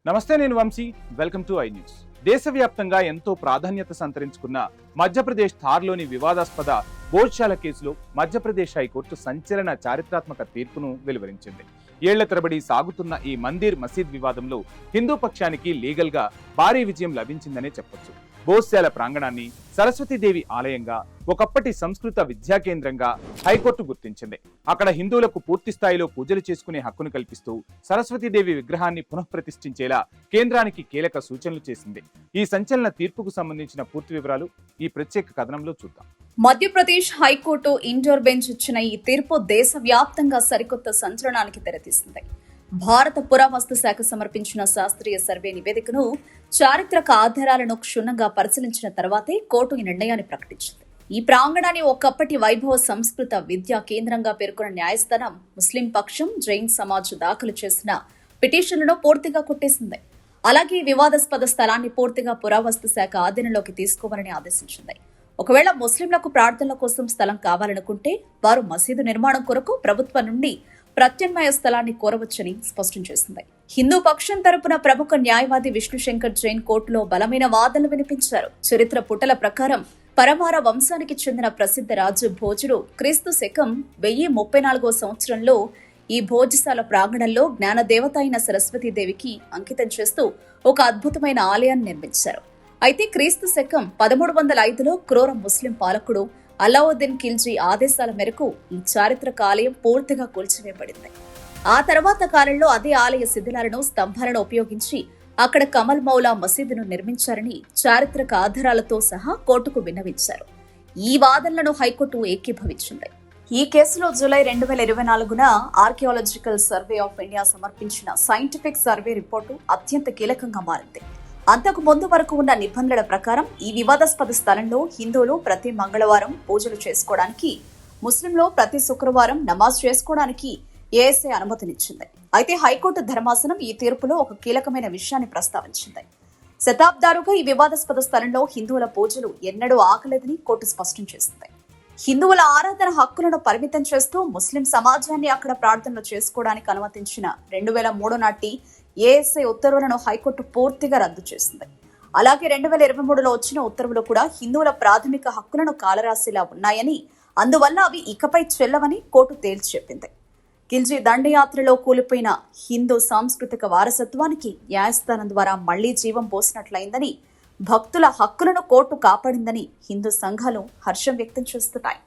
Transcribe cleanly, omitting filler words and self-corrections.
నమస్తే, నేను Vamshi. Welcome to i news. దేశవ్యాప్తంగా ఎంతో ప్రాధాన్యత సంతరించుకున్న మధ్యప్రదేశ్ థార్లోని వివాదాస్పద భోజ్శాల కేసులో మధ్యప్రదేశ్ హైకోర్టు సంచలన చారిత్రాత్మక తీర్పును వెలువరించింది. ఏళ్ల తరబడి సాగుతున్న ఈ మందిర్ మసీద్ వివాదంలో హిందూ పక్షానికి లీగల్ గా భారీ విజయం లభించిందనే చెప్పొచ్చు. భోజ్శాల ప్రాంగణాన్ని సరస్వతీదేవి ఆలయంగా, ఒకప్పటి సంస్కృత విద్యా కేంద్రంగా హైకోర్టు గుర్తించింది. అక్కడ హిందువులకు పూర్తి స్థాయిలో పూజలు చేసుకునే హక్కును కల్పిస్తూ సరస్వతీదేవి విగ్రహాన్ని పునఃప్రతిష్ఠించేలా కేంద్రానికి కీలక సూచనలు చేసింది. ఈ సంచలన తీర్పుకు సంబంధించిన పూర్తి వివరాలు ఈ ప్రత్యేక కథనంలో చూద్దాం. మధ్యప్రదేశ్ హైకోర్టు ఇండోర్ బెంచ్ ఇచ్చిన ఈ తీర్పు దేశవ్యాప్తంగా సరికొత్త సంచలనానికి తెరతీసింది. భారత పురావస్తు శాఖ సమర్పించిన శాస్త్రీయ సర్వే నివేదికను, చారిత్రక ఆధారాలను క్షుణ్ణంగా పరిశీలించిన తర్వాతే కోర్టు ఈ నిర్ణయాన్ని ప్రకటించింది. ఈ ప్రాంగణాన్ని ఒకప్పటి వైభవ సంస్కృత విద్యా కేంద్రంగా పేర్కొన్న న్యాయస్థానం ముస్లిం పక్షం, జైన్ సమాజ్ దాఖలు చేసిన పిటిషన్లను పూర్తిగా కొట్టేసింది. అలాగే వివాదాస్పద స్థలాన్ని పూర్తిగా పురావస్తు శాఖ ఆధీనంలోకి తీసుకోవాలని ఆదేశించింది. ఒకవేళ ముస్లింలకు ప్రార్థనల కోసం స్థలం కావాలనుకుంటే వారు మసీదు నిర్మాణం కొరకు ప్రభుత్వం నుండి ప్రత్యామ్నాయ స్థలాన్ని కోరవచ్చని స్పష్టం చేసింది. హిందూ పక్షం తరపున ప్రముఖ న్యాయవాది విష్ణుశంకర్ జైన్ కోర్టులో బలమైన వాదనలు వినిపించారు. చరిత్ర పుటల ప్రకారం పరమార వంశానికి చెందిన ప్రసిద్ధ రాజు భోజుడు క్రీస్తు శకం 1034 సంవత్సరంలో ఈ భోజశాల ప్రాంగణంలో జ్ఞానదేవత అయిన సరస్వతీదేవికి అంకితం చేస్తూ ఒక అద్భుతమైన ఆలయాన్ని నిర్మించారు. అయితే క్రీస్తు శకం 1305లో క్రూర ముస్లిం పాలకుడు అలావుద్దీన్ ఖిల్జీ ఆదేశాల మేరకు ఈ చారిత్రక ఆలయం పూర్తిగా కూల్చివేయబడింది. ఆ తర్వాత కాలంలో అదే ఆలయ శిథిలాలను, స్తంభాలను ఉపయోగించి అక్కడ కమల్ మౌలా మసీదును నిర్మించారని చారిత్రక ఆధారాలతో సహా కోర్టుకు విన్నవించారు. ఈ వాదనలను హైకోర్టు ఏకీభవించింది. ఈ కేసులో జూలై 2024న ఆర్కియాలజికల్ సర్వే ఆఫ్ ఇండియా సమర్పించిన సైంటిఫిక్ సర్వే రిపోర్టు అత్యంత కీలకంగా మారింది. అంతకు ముందు వరకు ఉన్న నిబంధనల ప్రకారం ఈ వివాదాస్పద స్థలంలో హిందువులు ప్రతి మంగళవారం పూజలు చేసుకోవడానికి, ముస్లింలు ప్రతి శుక్రవారం నమాజ్ చేసుకోవడానికి ఏఎస్ఐ అనుమతినిచ్చింది. అయితే హైకోర్టు ధర్మాసనం ఈ తీర్పులో ఒక కీలకమైన విషయాన్ని ప్రస్తావించింది. శతాబ్దాలుగా ఈ వివాదాస్పద స్థలంలో హిందువుల పూజలు ఎన్నడూ ఆగలేదని కోర్టు స్పష్టం చేసింది. హిందువుల ఆరాధన హక్కులను పరిమితం చేస్తూ ముస్లిం సమాజాన్ని అక్కడ ప్రార్థనలు చేసుకోవడానికి అనుమతించిన 2003 నాటి ఏఎస్ఐ ఉత్తర్వులను హైకోర్టు పూర్తిగా రద్దు చేసింది. అలాగే 2023లో వచ్చిన ఉత్తర్వులు కూడా హిందువుల ప్రాథమిక హక్కులను కాలరాసేలా ఉన్నాయని, అందువల్ల అవి ఇకపై చెల్లవని కోర్టు తేల్చి చెప్పింది. ఖిల్జీ దండయాత్రలో కూలిపోయిన హిందూ సాంస్కృతిక వారసత్వానికి న్యాయస్థానం ద్వారా మళ్లీ జీవం పోసినట్లయిందని, భక్తుల హక్కులను కోర్టు కాపాడిందని హిందూ సంఘాలు హర్షం వ్యక్తం చేస్తున్నాయి.